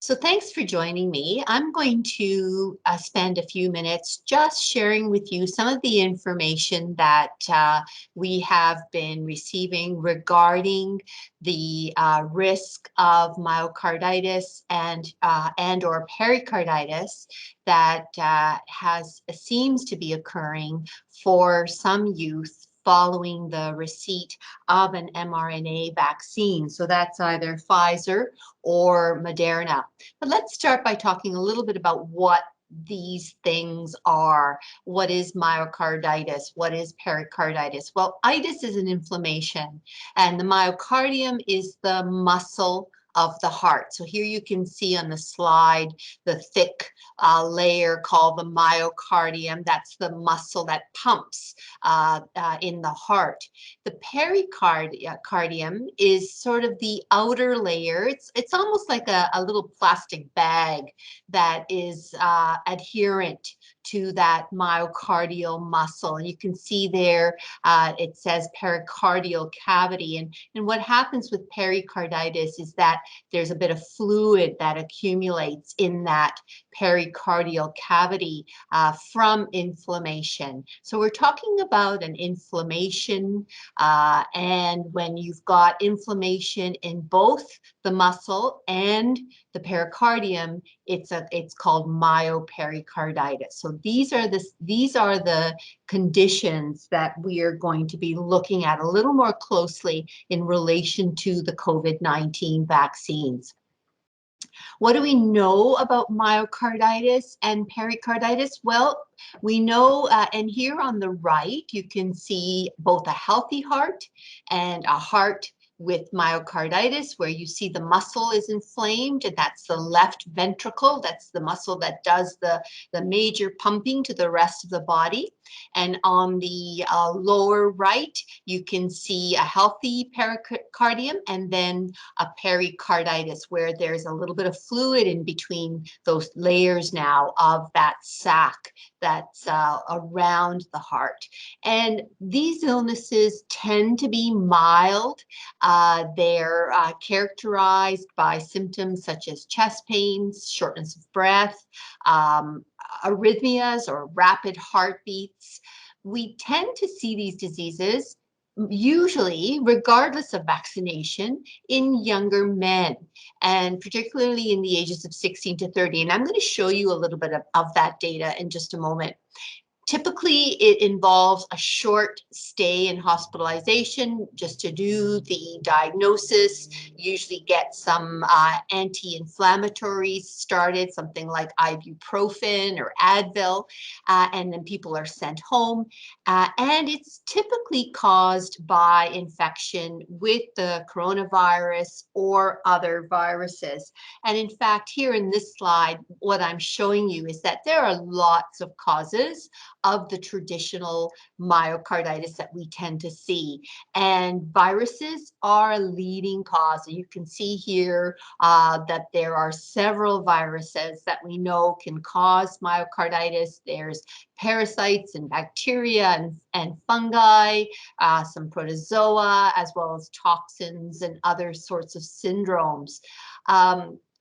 So thanks for joining me. I'm going to spend a few minutes just sharing with you some of the information that we have been receiving regarding the risk of myocarditis and or pericarditis that seems to be occurring for some youth following the receipt of an mRNA vaccine. So that's either Pfizer or Moderna. But let's start by talking a little bit about what these things are. What is myocarditis? What is pericarditis? Well, itis is an inflammation, and the myocardium is the muscle of the heart. So here you can see on the slide the thick layer called the myocardium. That's the muscle that pumps in the heart. The pericardium is sort of the outer layer. It's almost like a little plastic bag that is adherent to that myocardial muscle. And you can see there it says pericardial cavity. And what happens with pericarditis is that there's a bit of fluid that accumulates in that pericardial cavity from inflammation. So we're talking about an inflammation, and when you've got inflammation in both the muscle and the pericardium, it's called myopericarditis. So these are the conditions that we are going to be looking at a little more closely in relation to the COVID-19 vaccines. What do we know about myocarditis and pericarditis? Well, we know, and here on the right, you can see both a healthy heart and a heart with myocarditis, where you see the muscle is inflamed, and that's the left ventricle. That's the muscle that does the major pumping to the rest of the body. And on the lower right, you can see a healthy pericardium and then a pericarditis, where there's a little bit of fluid in between those layers now of that sac that's around the heart. And these illnesses tend to be mild. They're characterized by symptoms such as chest pains, shortness of breath, arrhythmias or rapid heartbeats. We tend to see these diseases usually, regardless of vaccination, in younger men, and particularly in the ages of 16 to 30. And I'm going to show you a little bit of that data in just a moment. Typically, it involves a short stay in hospitalization just to do the diagnosis, usually get some anti-inflammatories started, something like ibuprofen or Advil, and then people are sent home. And it's typically caused by infection with the coronavirus or other viruses. And in fact, here in this slide, what I'm showing you is that there are lots of causes of the traditional myocarditis that we tend to see. And viruses are a leading cause. You can see here that there are several viruses that we know can cause myocarditis. There's parasites and bacteria and fungi, some protozoa, as well as toxins and other sorts of syndromes.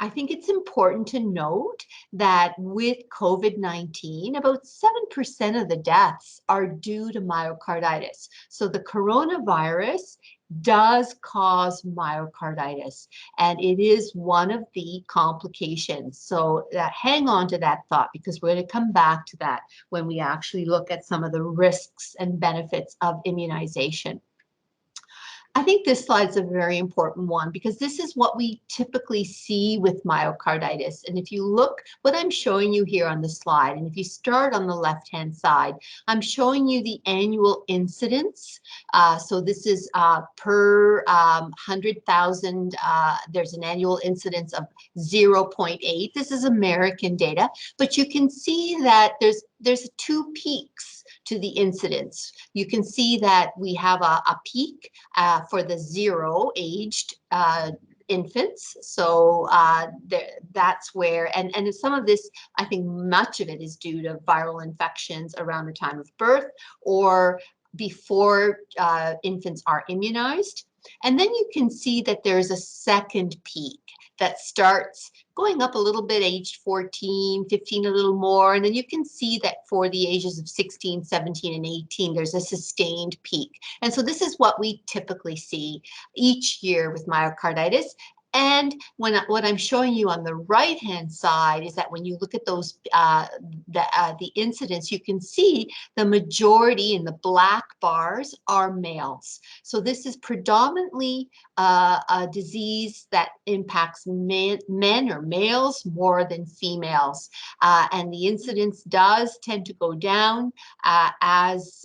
I think it's important to note that with COVID-19, about 7% of the deaths are due to myocarditis. So the coronavirus does cause myocarditis, and it is one of the complications. So hang on to that thought, because we're going to come back to that when we actually look at some of the risks and benefits of immunization. I think this slide is a very important one, because this is what we typically see with myocarditis. And if you look, what I'm showing you here on the slide, and if you start on the left-hand side, I'm showing you the annual incidence. So this is per 100,000, there's an incidence incidence of 0.8. This is American data, but you can see that there's two peaks to the incidence. You can see that we have a peak for the zero-aged infants. So that's where, and some of this, I think much of it is due to viral infections around the time of birth or before infants are immunized. And then you can see that there's a second peak that starts going up a little bit aged 14, 15, a little more. And then you can see that for the ages of 16, 17, and 18, there's a sustained peak. And so this is what we typically see each year with myocarditis. And what I'm showing you on the right-hand side is that when you look at those the incidence, you can see the majority in the black bars are males. So this is predominantly a disease that impacts men or males more than females, and the incidence does tend to go down as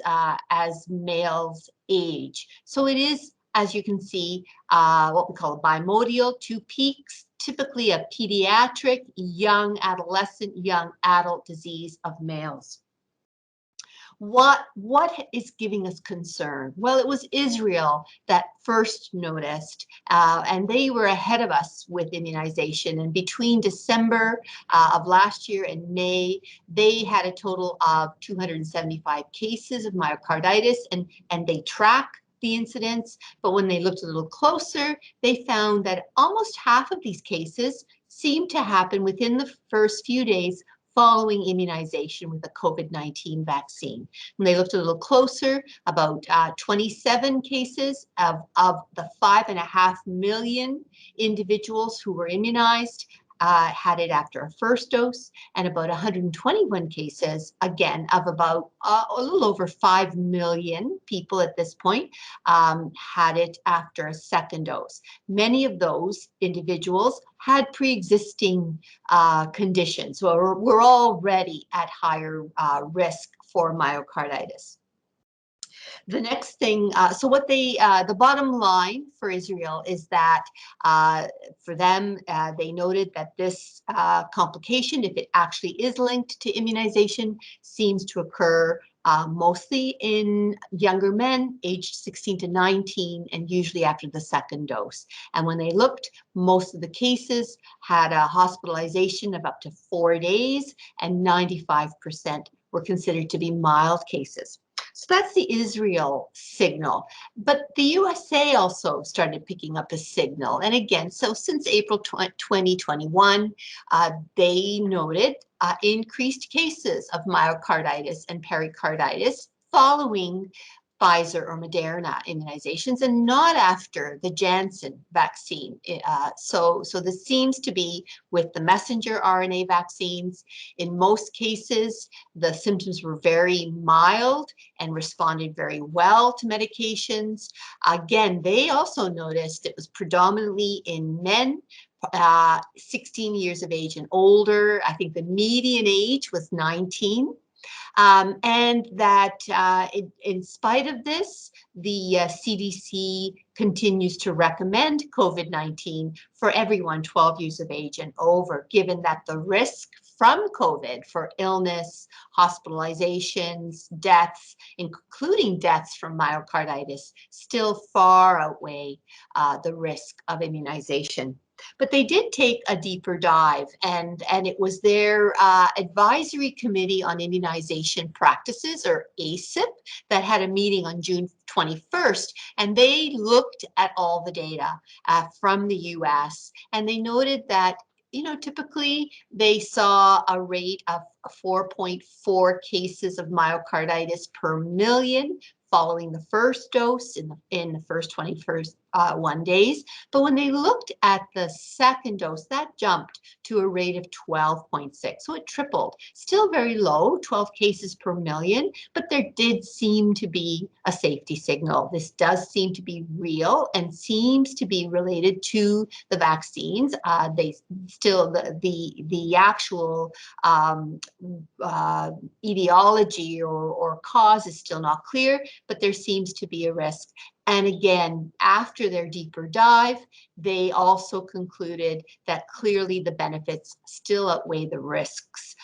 males age. So it is, as you can see, what we call a bimodal, two peaks, typically a pediatric, young adolescent, young adult disease of males. What is giving us concern? Well, it was Israel that first noticed, and they were ahead of us with immunization. And between December of last year and May, they had a total of 275 cases of myocarditis, and they track the incidence. But when they looked a little closer, they found that almost half of these cases seemed to happen within the first few days following immunization with a COVID-19 vaccine. When they looked a little closer, about 27 cases of the 5.5 million individuals who were immunized had it after a first dose, and about 121 cases, again, of about a little over 5 million people at this point, had it after a second dose. Many of those individuals had pre-existing conditions, so we're already at higher risk for myocarditis. The next thing, so what the bottom line for Israel is that for them, they noted that this complication, if it actually is linked to immunization, seems to occur mostly in younger men aged 16 to 19, and usually after the second dose. And when they looked, most of the cases had a hospitalization of up to 4 days, and 95% were considered to be mild cases. So that's the Israel signal. But the USA also started picking up a signal. And again, so since April 2021, they noted increased cases of myocarditis and pericarditis following Pfizer or Moderna immunizations, and not after the Janssen vaccine. So this seems to be with the messenger RNA vaccines. In most cases, the symptoms were very mild and responded very well to medications. Again, they also noticed it was predominantly in men 16 years of age and older. I think the median age was 19. And that in spite of this, the CDC continues to recommend COVID-19 for everyone 12 years of age and over, given that the risk from COVID for illness, hospitalizations, deaths, including deaths from myocarditis, still far outweigh the risk of immunization. But they did take a deeper dive, and it was their advisory committee on immunization practices, or ACIP, that had a meeting on June 21st, and they looked at all the data from the US, and they noted that, you know, typically they saw a rate of 4.4 cases of myocarditis per million following the first dose in the first 21 days. But when they looked at the second dose, that jumped to a rate of 12.6. So it tripled. Still very low, 12 cases per million, but there did seem to be a safety signal. This does seem to be real and seems to be related to the vaccines. They still, the actual etiology or cause is still not clear, but there seems to be a risk. And again, after their deeper dive, they also concluded that clearly the benefits still outweigh the risks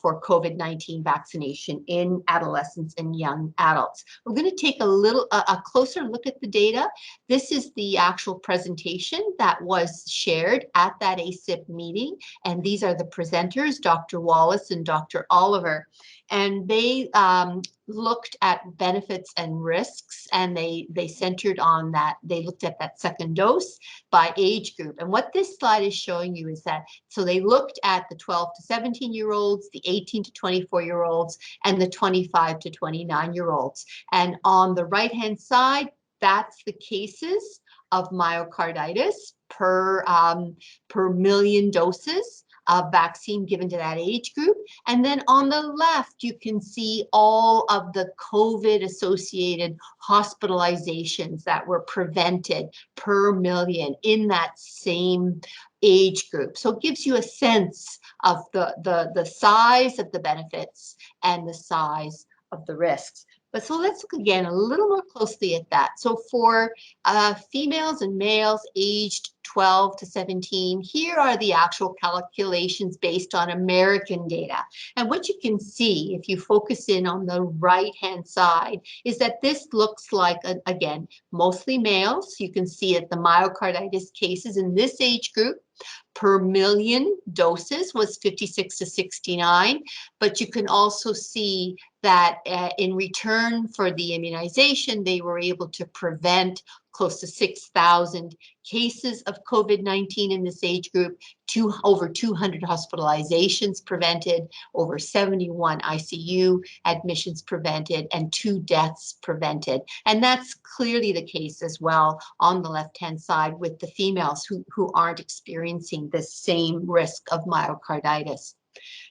for COVID-19 vaccination in adolescents and young adults. We're going to take a closer look at the data. This is the actual presentation that was shared at that ACIP meeting, and these are the presenters, Dr. Wallace and Dr. Oliver. And they looked at benefits and risks, and they centered on that. They looked at that second dose by age group. And what this slide is showing you is that, so they looked at the 12 to 17-year-olds, the 18 to 24-year-olds, and the 25 to 29-year-olds. And on the right-hand side, that's the cases of myocarditis per million doses of vaccine given to that age group. And then on the left, you can see all of the COVID-associated hospitalizations that were prevented per million in that same age group. So it gives you a sense of the size of the benefits and the size of the risks. But so let's look again a little more closely at that. So for females and males aged 12 to 17, here are the actual calculations based on American data. And what you can see, if you focus in on the right-hand side, is that this looks like, again, mostly males. You can see that the myocarditis cases in this age group per million doses was 56 to 69, but you can also see that in return for the immunization, they were able to prevent close to 6,000 cases of COVID-19 in this age group, over 200 hospitalizations prevented, over 71 ICU admissions prevented, and 2 deaths prevented. And that's clearly the case as well on the left-hand side with the females who aren't experiencing the same risk of myocarditis.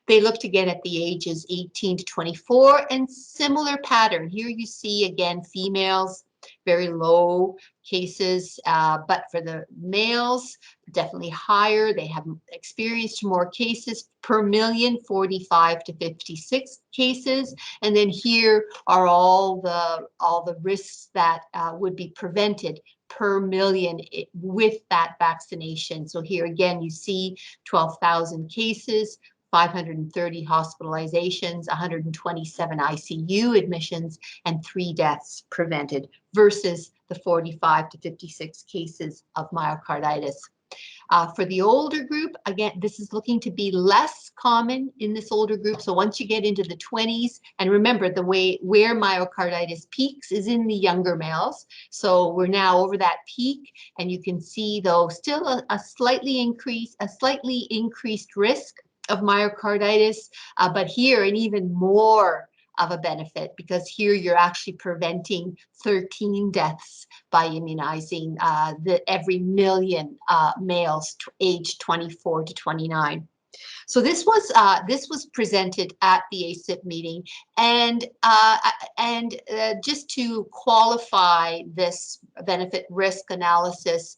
They looked again at the ages 18 to 24, and similar pattern. Here you see again females, very low cases, but for the males, definitely higher. They have experienced more cases per million, 45 to 56 cases. And then here are all the risks that would be prevented per million with that vaccination. So here again, you see 12,000 cases, 530 hospitalizations, 127 ICU admissions, and 3 deaths prevented versus the 45 to 56 cases of myocarditis. For the older group, again, this is looking to be less common in this older group. So once you get into the 20s, and remember where myocarditis peaks is in the younger males. So we're now over that peak, and you can see though still a slightly increased risk of myocarditis, but here an even more of a benefit, because here you're actually preventing 13 deaths by immunizing every million males aged 24 to 29. So this was presented at the ACIP meeting, and just to qualify this benefit risk analysis,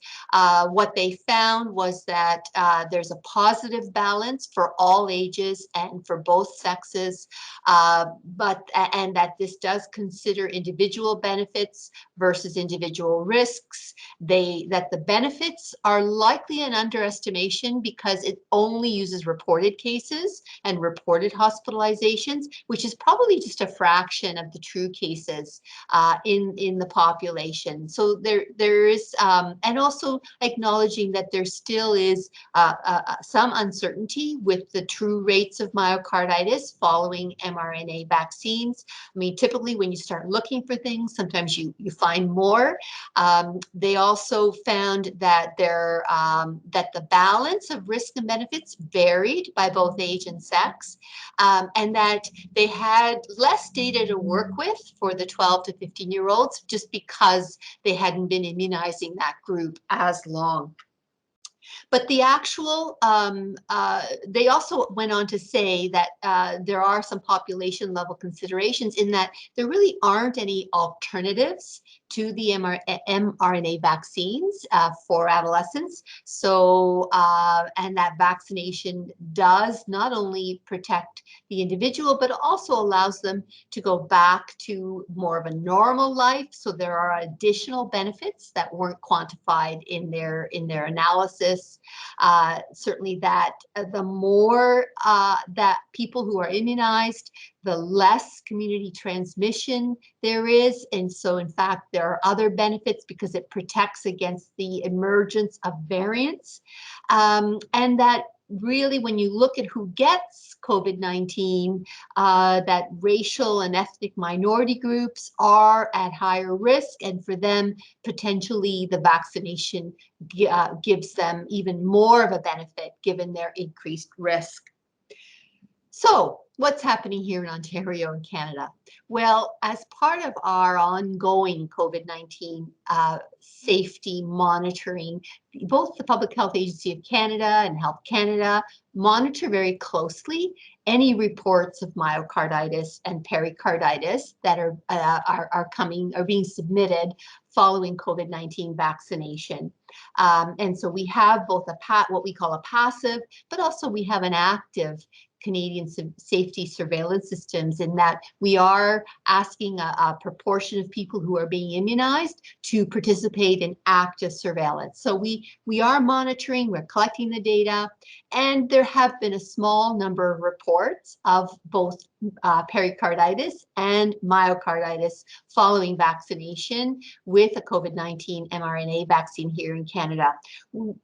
what they found was that there's a positive balance for all ages and for both sexes, and that this does consider individual benefits versus individual risks. That the benefits are likely an underestimation because it only uses reported cases and reported hospitalizations, which is probably just a fraction of the true cases in the population. So there is, and also acknowledging that there still is some uncertainty with the true rates of myocarditis following mRNA vaccines. I mean, typically when you start looking for things, sometimes you find more. They also found that that the balance of risk and benefits varied by both age and sex, and that they had less data to work with for the 12 to 15-year-olds just because they hadn't been immunizing that group as long. But the actual, they also went on to say that there are some population level considerations in that there really aren't any alternatives to the mRNA vaccines for adolescents. So, and that vaccination does not only protect the individual, but also allows them to go back to more of a normal life. So there are additional benefits that weren't quantified in their analysis. Certainly that the more that people who are immunized, the less community transmission there is. And so in fact, there are other benefits because it protects against the emergence of variants. And that really, when you look at who gets COVID-19, that racial and ethnic minority groups are at higher risk, and for them, potentially the vaccination gives them even more of a benefit given their increased risk. So what's happening here in Ontario and Canada? Well, as part of our ongoing COVID-19 safety monitoring, both the Public Health Agency of Canada and Health Canada monitor very closely any reports of myocarditis and pericarditis that are being submitted following COVID-19 vaccination. And so we have both what we call a passive, but also we have an active Canadian safety surveillance systems, in that we are asking a proportion of people who are being immunized to participate in active surveillance. So we are monitoring, we're collecting the data, and there have been a small number of reports of both pericarditis and myocarditis following vaccination with a COVID-19 mRNA vaccine here in Canada.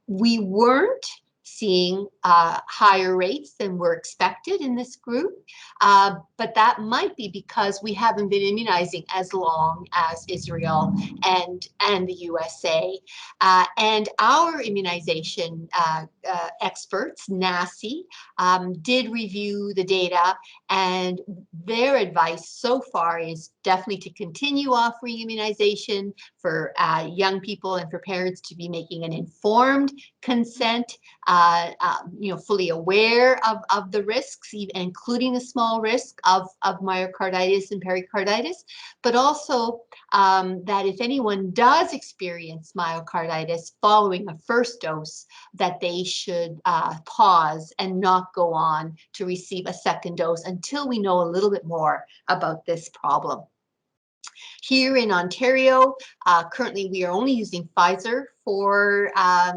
We weren't seeing higher rates than were expected in this group, but that might be because we haven't been immunizing as long as Israel and the USA. And our immunization experts, NACI, did review the data, and their advice so far is definitely to continue offering immunization for young people and for parents to be making an informed consent, fully aware of the risks, including the small risk of myocarditis and pericarditis, but also that if anyone does experience myocarditis following a first dose, that they should pause and not go on to receive a second dose until we know a little bit more about this problem. Here in Ontario, currently we are only using Pfizer for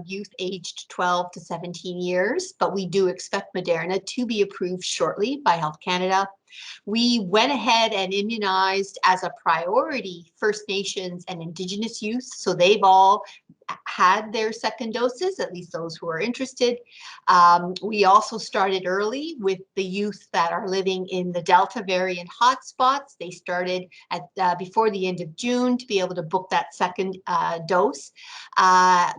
youth aged 12 to 17 years, but we do expect Moderna to be approved shortly by Health Canada. We went ahead and immunized as a priority First Nations and Indigenous youth, so they've all had their second doses, at least those who are interested. We also started early with the youth that are living in the Delta variant hotspots. They started at before the end of June to be able to book that second dose.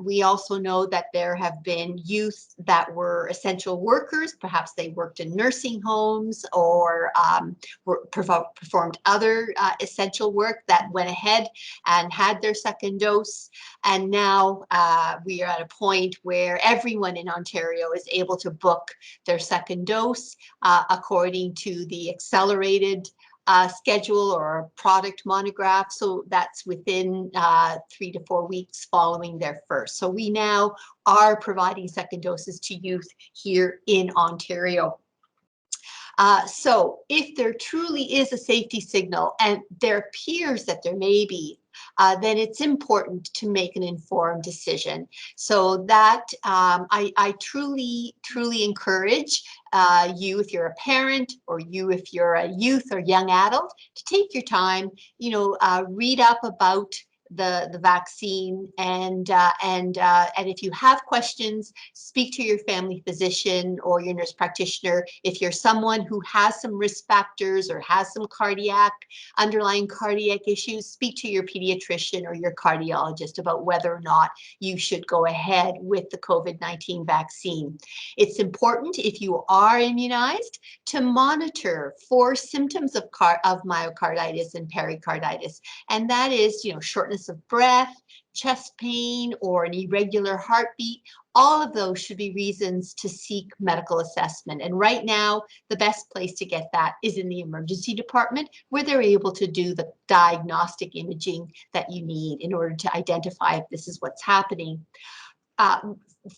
We also know that there have been youth that were essential workers. Perhaps they worked in nursing homes or performed other essential work that went ahead and had their second dose. And now we are at a point where everyone in Ontario is able to book their second dose according to the accelerated schedule or product monograph. So that's within 3 to 4 weeks following their first. So we now are providing second doses to youth here in Ontario. So if there truly is a safety signal, and there appears that there may be, then it's important to make an informed decision. So that I truly encourage you, if you're a parent, or you if you're a youth or young adult, to take your time, read up about the vaccine, and if you have questions, speak to your family physician or your nurse practitioner. If you're someone who has some risk factors or has some underlying cardiac issues, speak to your pediatrician or your cardiologist about whether or not you should go ahead with the COVID-19 vaccine. It's important, if you are immunized, to monitor for symptoms of myocarditis and pericarditis, and that is, shortness of breath, chest pain, or an irregular heartbeat. all of those should be reasons to seek medical assessment. And right now, the best place to get that is in the emergency department, where they're able to do the diagnostic imaging that you need in order to identify if this is what's happening.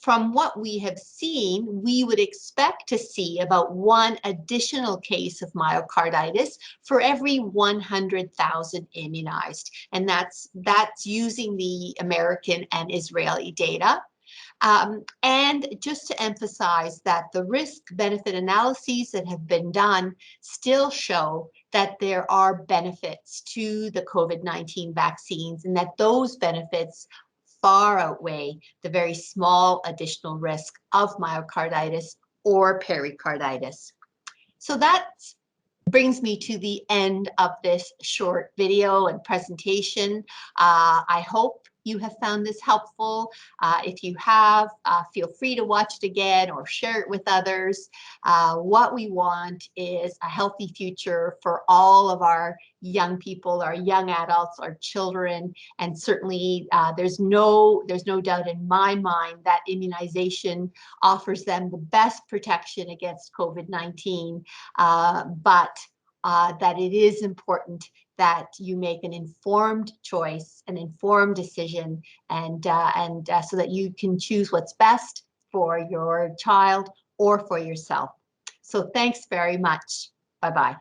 From what we have seen, we would expect to see about one additional case of myocarditis for every 100,000 immunized. And that's using the American and Israeli data. And just to emphasize that the risk-benefit analyses that have been done still show that there are benefits to the COVID-19 vaccines, and that those benefits far outweigh the very small additional risk of myocarditis or pericarditis. So that brings me to the end of this short video and presentation. I hope you have found this helpful. If you have, feel free to watch it again or share it with others. What we want is a healthy future for all of our young people, our young adults, our children, and certainly there's no doubt in my mind that immunization offers them the best protection against COVID-19, but that it is important that you make an informed choice, an informed decision, and so that you can choose what's best for your child or for yourself. So thanks very much. Bye-bye.